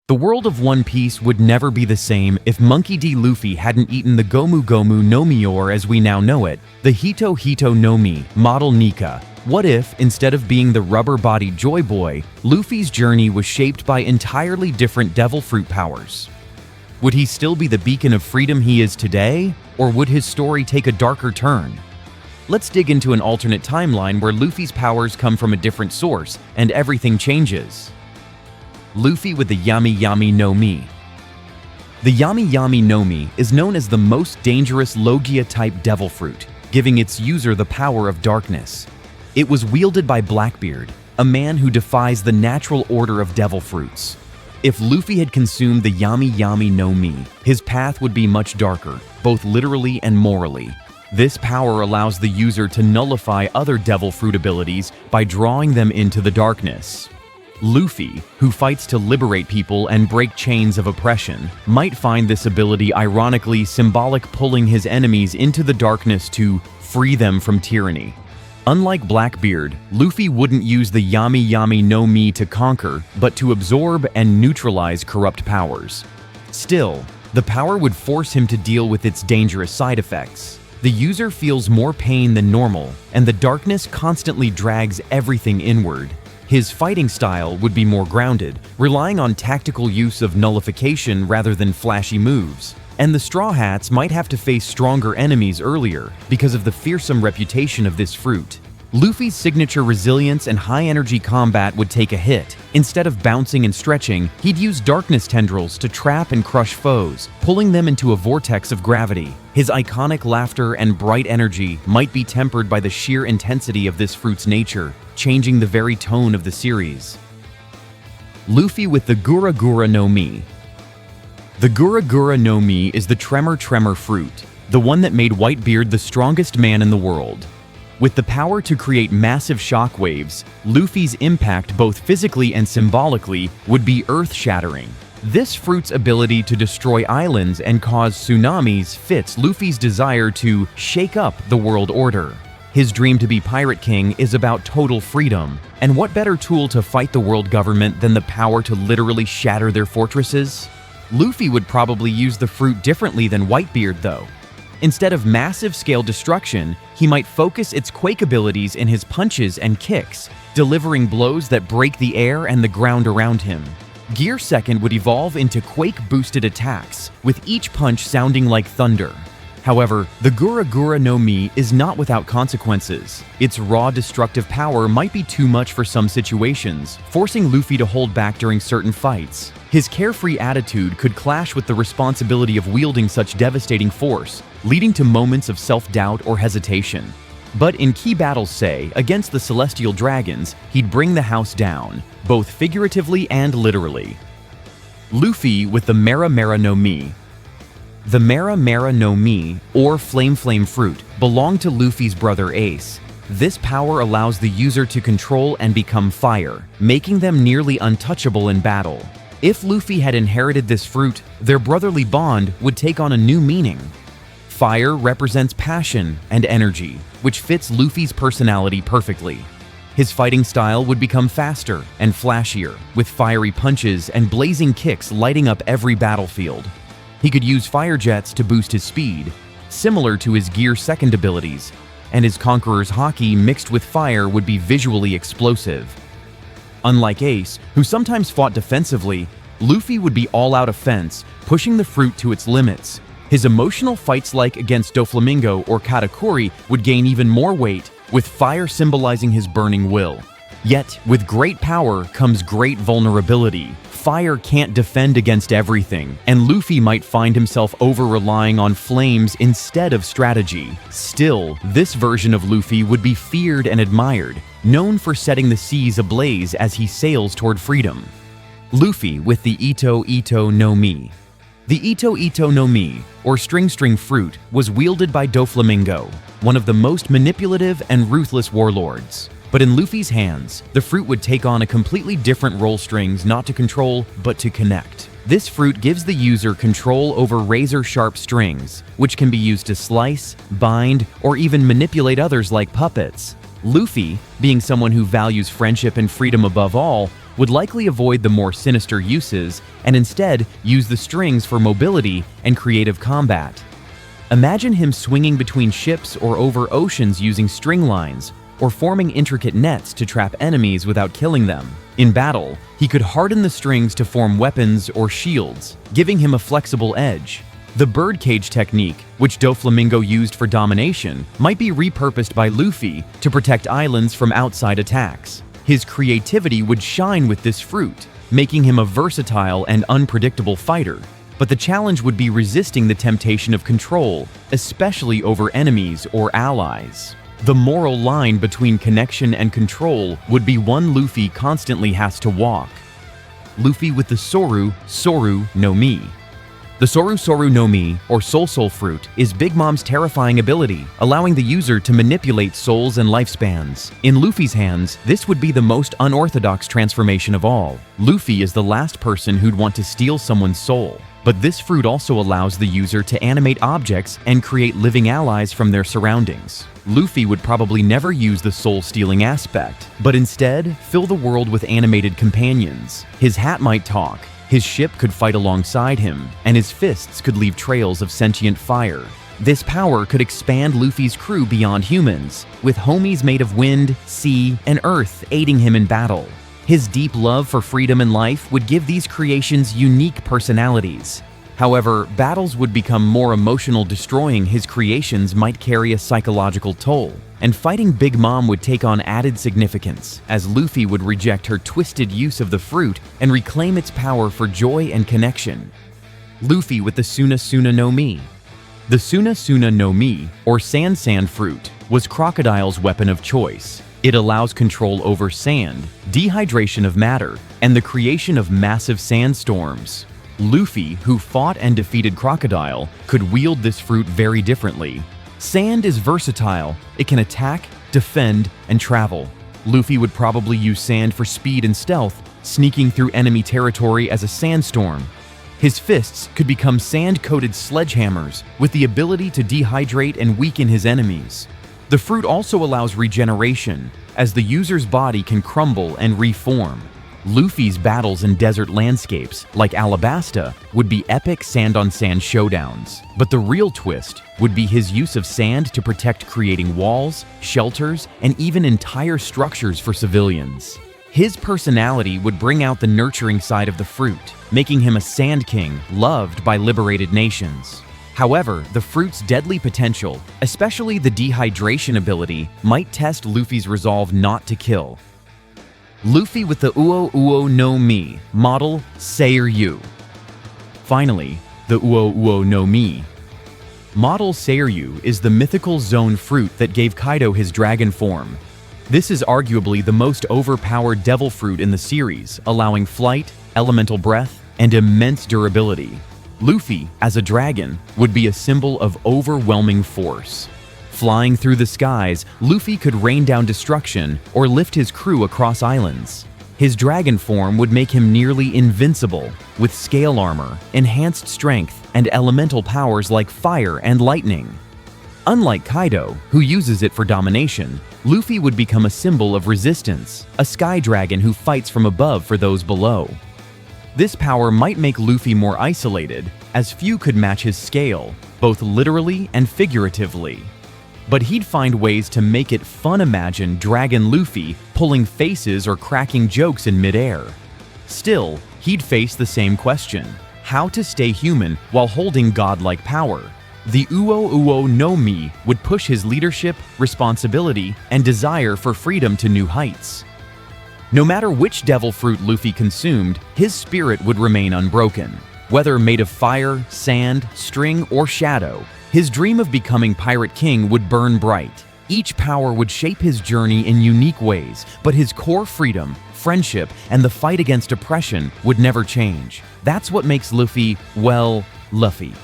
The world of One Piece would never be the same if Monkey D. Luffy hadn't eaten the Gomu Gomu no Mi, or as we now know it, the Hito Hito no Mi, model Nika. What if, instead of being the rubber-bodied Joy Boy, Luffy's journey was shaped by entirely different devil fruit powers? Would he still be the beacon of freedom he is today, or would his story take a darker turn? Let's dig into an alternate timeline where Luffy's powers come from a different source and everything changes. Luffy with the Yami Yami no Mi. The Yami Yami no Mi is known as the most dangerous Logia-type devil fruit, giving its user the power of darkness. It was wielded by Blackbeard, a man who defies the natural order of devil fruits. If Luffy had consumed the Yami Yami no Mi, his path would be much darker, both literally and morally. This power allows the user to nullify other devil fruit abilities by drawing them into the darkness. Luffy, who fights to liberate people and break chains of oppression, might find this ability ironically symbolic, pulling his enemies into the darkness to free them from tyranny. Unlike Blackbeard, Luffy wouldn't use the Yami Yami no Mi to conquer, but to absorb and neutralize corrupt powers. Still, the power would force him to deal with its dangerous side effects. The user feels more pain than normal, and the darkness constantly drags everything inward. His fighting style would be more grounded, relying on tactical use of nullification rather than flashy moves. And the Straw Hats might have to face stronger enemies earlier because of the fearsome reputation of this fruit. Luffy's signature resilience and high-energy combat would take a hit. Instead of bouncing and stretching, he'd use darkness tendrils to trap and crush foes, pulling them into a vortex of gravity. His iconic laughter and bright energy might be tempered by the sheer intensity of this fruit's nature, changing the very tone of the series. Luffy with the Gura Gura no Mi. The Gura Gura no Mi is the Tremor fruit, the one that made Whitebeard the strongest man in the world. With the power to create massive shockwaves, Luffy's impact both physically and symbolically would be earth-shattering. This fruit's ability to destroy islands and cause tsunamis fits Luffy's desire to shake up the world order. His dream to be Pirate King is about total freedom, and what better tool to fight the world government than the power to literally shatter their fortresses? Luffy would probably use the fruit differently than Whitebeard, though. Instead of massive-scale destruction, he might focus its quake abilities in his punches and kicks, delivering blows that break the air and the ground around him. Gear Second would evolve into quake-boosted attacks, with each punch sounding like thunder. However, the Gura Gura no Mi is not without consequences. Its raw destructive power might be too much for some situations, forcing Luffy to hold back during certain fights. His carefree attitude could clash with the responsibility of wielding such devastating force, leading to moments of self-doubt or hesitation. But in key battles, say, against the Celestial Dragons, he'd bring the house down, both figuratively and literally. Luffy with the Mera Mera no Mi. The Mera Mera no Mi, or Flame fruit, belonged to Luffy's brother Ace. This power allows the user to control and become fire, making them nearly untouchable in battle. If Luffy had inherited this fruit, their brotherly bond would take on a new meaning. Fire represents passion and energy, which fits Luffy's personality perfectly. His fighting style would become faster and flashier, with fiery punches and blazing kicks lighting up every battlefield. He could use fire jets to boost his speed, similar to his Gear Second abilities, and his Conqueror's Haki mixed with fire would be visually explosive. Unlike Ace, who sometimes fought defensively, Luffy would be all-out offense, pushing the fruit to its limits. His emotional fights like against Doflamingo or Katakuri would gain even more weight, with fire symbolizing his burning will. Yet, with great power comes great vulnerability. Fire can't defend against everything, and Luffy might find himself over-relying on flames instead of strategy. Still, this version of Luffy would be feared and admired, known for setting the seas ablaze as he sails toward freedom. Luffy with the Ito Ito no Mi. The Ito Ito no Mi, or string fruit, was wielded by Doflamingo, one of the most manipulative and ruthless warlords. But in Luffy's hands, the fruit would take on a completely different role, strings not to control, but to connect. This fruit gives the user control over razor-sharp strings, which can be used to slice, bind, or even manipulate others like puppets. Luffy, being someone who values friendship and freedom above all, would likely avoid the more sinister uses and instead use the strings for mobility and creative combat. Imagine him swinging between ships or over oceans using string lines, or forming intricate nets to trap enemies without killing them. In battle, he could harden the strings to form weapons or shields, giving him a flexible edge. The birdcage technique, which Doflamingo used for domination, might be repurposed by Luffy to protect islands from outside attacks. His creativity would shine with this fruit, making him a versatile and unpredictable fighter. But the challenge would be resisting the temptation of control, especially over enemies or allies. The moral line between connection and control would be one Luffy constantly has to walk. Luffy with the Soru Soru no Mi. The Soru Soru no Mi, or Soul Soul fruit, is Big Mom's terrifying ability, allowing the user to manipulate souls and lifespans. In Luffy's hands, this would be the most unorthodox transformation of all. Luffy is the last person who'd want to steal someone's soul. But this fruit also allows the user to animate objects and create living allies from their surroundings. Luffy would probably never use the soul-stealing aspect, but instead fill the world with animated companions. His hat might talk, his ship could fight alongside him, and his fists could leave trails of sentient fire. This power could expand Luffy's crew beyond humans, with homies made of wind, sea, and earth aiding him in battle. His deep love for freedom and life would give these creations unique personalities. However, battles would become more emotional, destroying his creations might carry a psychological toll, and fighting Big Mom would take on added significance, as Luffy would reject her twisted use of the fruit and reclaim its power for joy and connection. Luffy with the Suna Suna no Mi. The Suna Suna no Mi, or Sand Sand fruit, was Crocodile's weapon of choice. It allows control over sand, dehydration of matter, and the creation of massive sandstorms. Luffy, who fought and defeated Crocodile, could wield this fruit very differently. Sand is versatile. It can attack, defend, and travel. Luffy would probably use sand for speed and stealth, sneaking through enemy territory as a sandstorm. His fists could become sand-coated sledgehammers with the ability to dehydrate and weaken his enemies. The fruit also allows regeneration, as the user's body can crumble and reform. Luffy's battles in desert landscapes, like Alabasta, would be epic sand-on-sand showdowns. But the real twist would be his use of sand to protect, creating walls, shelters, and even entire structures for civilians. His personality would bring out the nurturing side of the fruit, making him a Sand King loved by liberated nations. However, the fruit's deadly potential, especially the dehydration ability, might test Luffy's resolve not to kill. Luffy with the Uo Uo no Mi, model Seiryu. Finally, the Uo Uo no Mi. Model Seiryu is the mythical Zoan fruit that gave Kaido his dragon form. This is arguably the most overpowered devil fruit in the series, allowing flight, elemental breath, and immense durability. Luffy, as a dragon, would be a symbol of overwhelming force. Flying through the skies, Luffy could rain down destruction or lift his crew across islands. His dragon form would make him nearly invincible, with scale armor, enhanced strength, and elemental powers like fire and lightning. Unlike Kaido, who uses it for domination, Luffy would become a symbol of resistance, a sky dragon who fights from above for those below. This power might make Luffy more isolated, as few could match his scale, both literally and figuratively. But he'd find ways to make it fun. Imagine Dragon Luffy pulling faces or cracking jokes in midair. Still, he'd face the same question: how to stay human while holding godlike power. The Uo Uo no Mi would push his leadership, responsibility, and desire for freedom to new heights. No matter which devil fruit Luffy consumed, his spirit would remain unbroken. Whether made of fire, sand, string, or shadow, his dream of becoming Pirate King would burn bright. Each power would shape his journey in unique ways, but his core freedom, friendship, and the fight against oppression would never change. That's what makes Luffy, well, Luffy.